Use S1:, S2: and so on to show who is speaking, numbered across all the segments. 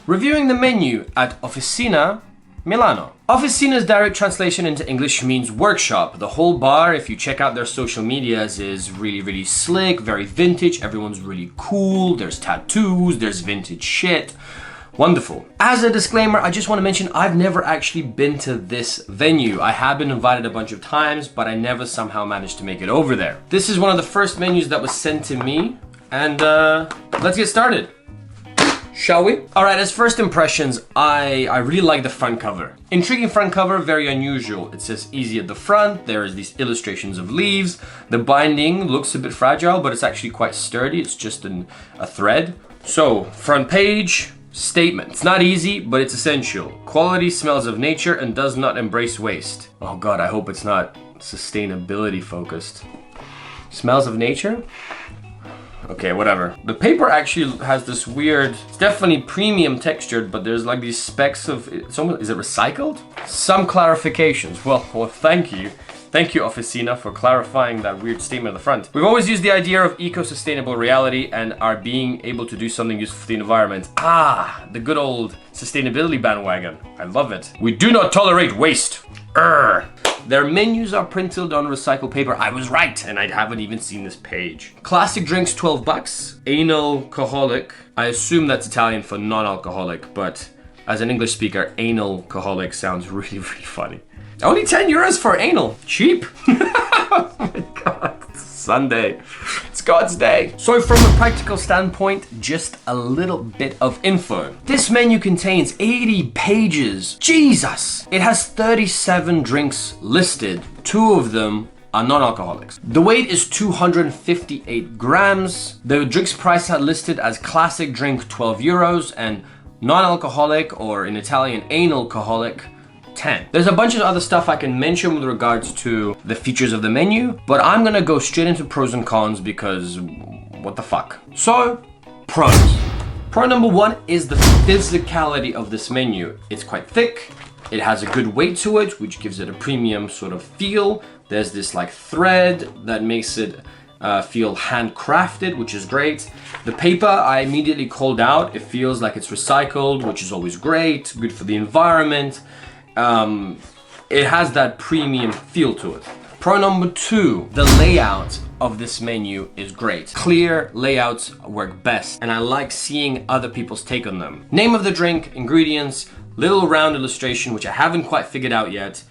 S1: Reviewing the menu at Officina Milano. Officina's direct translation into English means workshop. The whole bar, if you check out their social medias, is really slick, very vintage. Everyone's really cool. There's tattoos, there's vintage shit. Wonderful. As a disclaimer, I just want to mention I've never actually been to this venue. I have been invited a bunch of times, but I never somehow managed to make it over there. This is one of the first menus that was sent to me, and let's get started. Shall we? Alright, as first impressions, I really like the front cover. Intriguing front cover, very unusual. It says easy at the front, there's these illustrations of leaves. The binding looks a bit fragile, but it's actually quite sturdy. It's just a thread. So, front page. Statement. It's not easy, but it's essential. Quality smells of nature and does not embrace waste. Oh god, I hope it's not sustainability focused. Smells of nature? Okay, whatever. The paper actually has this weird, it's definitely premium textured, but there's like these specks of, is it recycled? Some clarifications. Well, thank you. Thank you, Officina, for clarifying that weird statement at the front. We've always used the idea of eco-sustainable reality and are being able to do something useful for the environment. Ah, the good old sustainability bandwagon. I love it. We do not tolerate waste. Their menus are printed on recycled paper. I was right, and I haven't even seen this page. Classic drinks, 12 bucks. Anal-coholic. I assume that's Italian for non-alcoholic, but as an English speaker, anal-coholic sounds really funny. Only 10 euros for anal. Cheap. Oh my god. It's Sunday. It's God's day. So from a practical standpoint, just a little bit of info. This menu contains 80 pages. Jesus! It has 37 drinks listed. 2 of them are non-alcoholics. The weight is 258 grams. The drinks price are listed as classic drink 12 euros and non-alcoholic, or in Italian anal-coholic, 10. There's a bunch of other stuff I can mention with regards to the features of the menu, but I'm gonna go straight into pros and cons because what the fuck. So, pros. Pro number 1 is the physicality of this menu. It's quite thick, it has a good weight to it, which gives it a premium sort of feel. There's this like thread that makes it feel handcrafted, which is great. The paper I immediately called out. It feels like it's recycled, which is always great, good for the environment. It has that premium feel to it. Pro number 2, the layout of this menu is great. Clear layouts work best, and I like seeing other people's take on them. Name of the drink, ingredients, little round illustration, which I haven't quite figured out yet,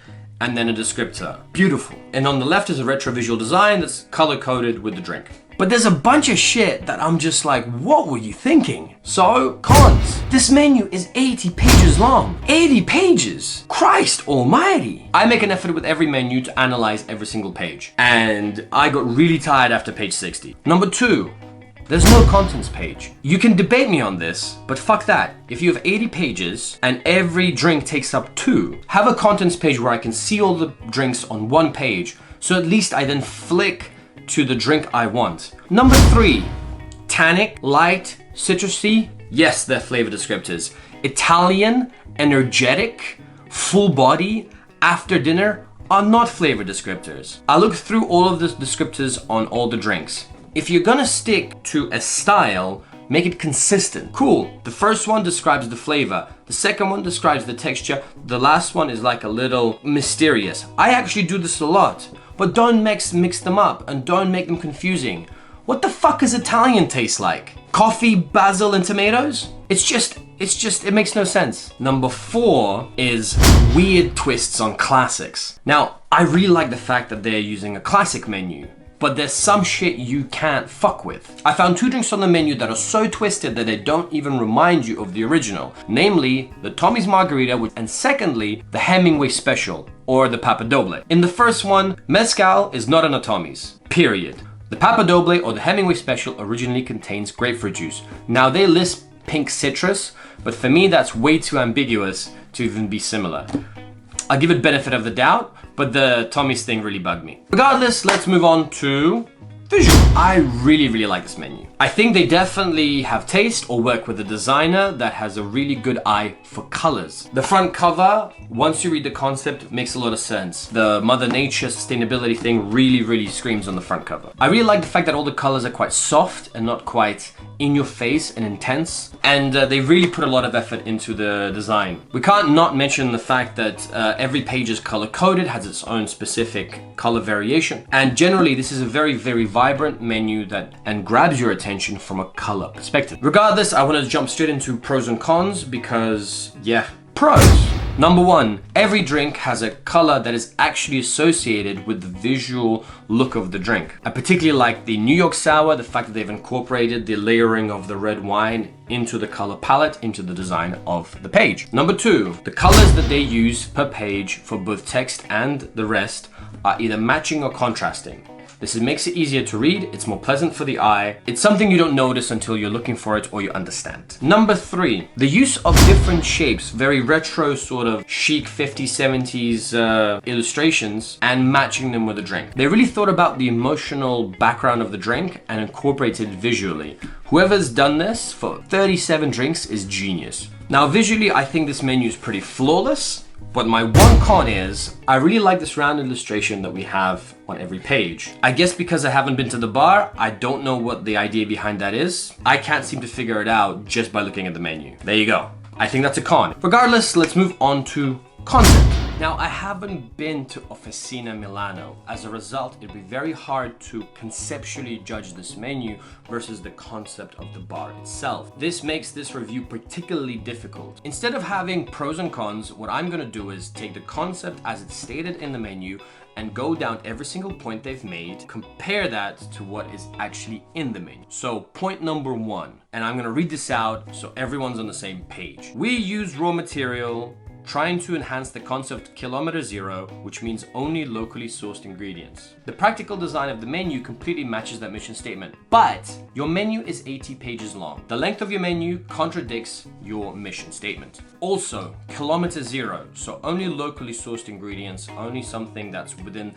S1: and then a descriptor. Beautiful. And on the left is a retro visual design that's color-coded with the drink. But there's a bunch of shit that I'm just like, what were you thinking? So, cons. This menu is 80 pages long. 80 pages! Christ almighty! I make an effort with every menu to analyze every single page, and I got really tired after page 60. Number 2, there's no contents page. You can debate me on this, but fuck that. If you have 80 pages and every drink takes up 2, have a contents page where I can see all the drinks on one page, so at least I then flick to the drink I want. Number 3, tannic, light, citrusy. Yes, they're flavor descriptors. Italian, energetic, full body, after dinner are not flavor descriptors. I looked through all of the descriptors on all the drinks. If you're gonna stick to a style, make it consistent. Cool. The first one describes the flavor. The second one describes the texture. The last one is like a little mysterious. I actually do this a lot. But don't mix them up and don't make them confusing. What the fuck does Italian taste like? Coffee, basil, and tomatoes? It makes no sense. Number 4 is weird twists on classics. Now, I really like the fact that they're using a classic menu, but there's some shit you can't fuck with. I found 2 drinks on the menu that are so twisted that they don't even remind you of the original. Namely, the Tommy's Margarita, and secondly, the Hemingway Special, or the Papa Doble. In the first one, mezcal is not in a Tommy's, period. The Papa Doble, or the Hemingway Special, originally contains grapefruit juice. Now they list pink citrus, but for me that's way too ambiguous to even be similar. I'll give it benefit of the doubt, but the Tommy's thing really bugged me. Regardless, let's move on to visual. I really like this menu. I think they definitely have taste or work with a designer that has a really good eye for colors. The front cover, once you read the concept, makes a lot of sense. The Mother Nature sustainability thing really screams on the front cover. I really like the fact that all the colors are quite soft and not quite in your face and intense. And they really put a lot of effort into the design. We can't not mention the fact that every page is color coded, has its own specific color variation. And generally, this is a very vibrant menu and grabs your attention from a color perspective. Regardless, I want to jump straight into pros and cons because, yeah, pros. Number one, every drink has a color that is actually associated with the visual look of the drink. I particularly like the New York Sour, the fact that they've incorporated the layering of the red wine into the color palette, into the design of the page. Number two, the colors that they use per page for both text and the rest are either matching or contrasting. This makes it easier to read, it's more pleasant for the eye. It's something you don't notice until you're looking for it or you understand. Number three, the use of different shapes, very retro sort of chic 50s, 70s illustrations and matching them with the drink. They really thought about the emotional background of the drink and incorporated it visually. Whoever's done this for 37 drinks is genius. Now visually, I think this menu is pretty flawless. But my one con is, I really like this round illustration that we have on every page. I guess because I haven't been to the bar, I don't know what the idea behind that is. I can't seem to figure it out just by looking at the menu. There you go. I think that's a con. Regardless, let's move on to concept. Now, I haven't been to Officina Milano. As a result, it'd be very hard to conceptually judge this menu versus the concept of the bar itself. This makes this review particularly difficult. Instead of having pros and cons, what I'm gonna do is take the concept as it's stated in the menu and go down every single point they've made, compare that to what is actually in the menu. So point number one, and I'm gonna read this out so everyone's on the same page. We use raw material trying to enhance the concept kilometer zero, which means only locally sourced ingredients. The practical design of the menu completely matches that mission statement, but your menu is 80 pages long. The length of your menu contradicts your mission statement. Also, kilometer zero, so only locally sourced ingredients, only something that's within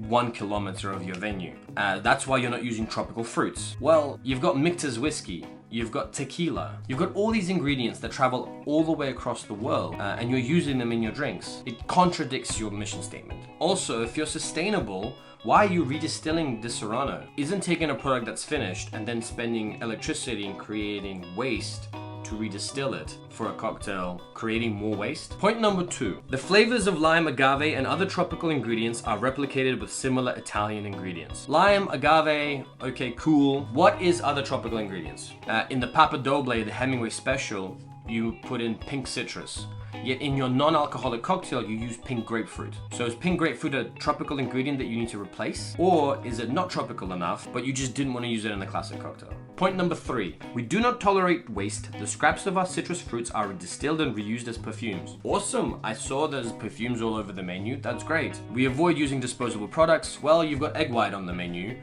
S1: 1 kilometer of your venue. That's why you're not using tropical fruits. Well, you've got Michter's whiskey, you've got tequila, you've got all these ingredients that travel all the way across the world, and you're using them in your drinks. It contradicts your mission statement. Also, if you're sustainable, why are you redistilling Disaronno? Isn't taking a product that's finished and then spending electricity and creating waste to redistill it for a cocktail, creating more waste? Point number two, the flavors of lime, agave, and other tropical ingredients are replicated with similar Italian ingredients. Lime, agave, okay, cool. What is other tropical ingredients? In the Papa Doble, the Hemingway special, you put in pink citrus. Yet in your non-alcoholic cocktail, you use pink grapefruit. So is pink grapefruit a tropical ingredient that you need to replace? Or is it not tropical enough, but you just didn't want to use it in a classic cocktail? Point number three, we do not tolerate waste. The scraps of our citrus fruits are distilled and reused as perfumes. Awesome, I saw there's perfumes all over the menu, that's great. We avoid using disposable products. Well, you've got egg white on the menu.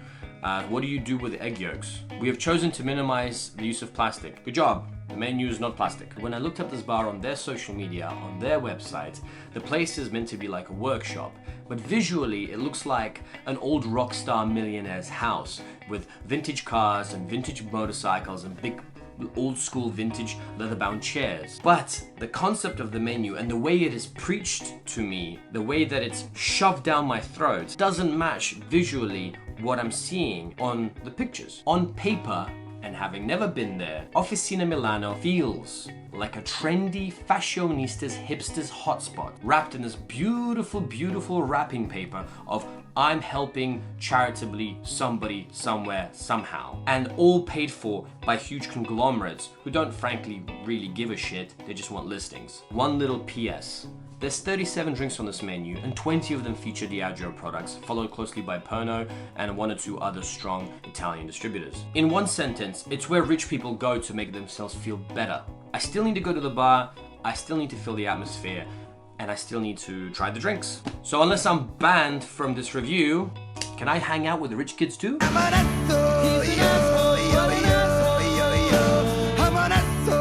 S1: What do you do with egg yolks? We have chosen to minimize the use of plastic. Good job. The menu is not plastic. When I looked up this bar on their social media, on their website, the place is meant to be like a workshop, but visually it looks like an old rock star millionaire's house with vintage cars and vintage motorcycles and big old school vintage leather-bound chairs. But the concept of the menu and the way it is preached to me, the way that it's shoved down my throat, doesn't match visually what I'm seeing on the pictures. On paper, and having never been there, Officina Milano feels like a trendy fashionistas hipsters hotspot, wrapped in this beautiful wrapping paper of I'm helping charitably somebody, somewhere, somehow. And all paid for by huge conglomerates who don't frankly really give a shit, they just want listings. One little PS. There's 37 drinks on this menu, and 20 of them feature Diageo products, followed closely by Pernod and 1 or 2 other strong Italian distributors. In one sentence, it's where rich people go to make themselves feel better. I still need to go to the bar, I still need to feel the atmosphere, and I still need to try the drinks. So unless I'm banned from this review, can I hang out with the rich kids too?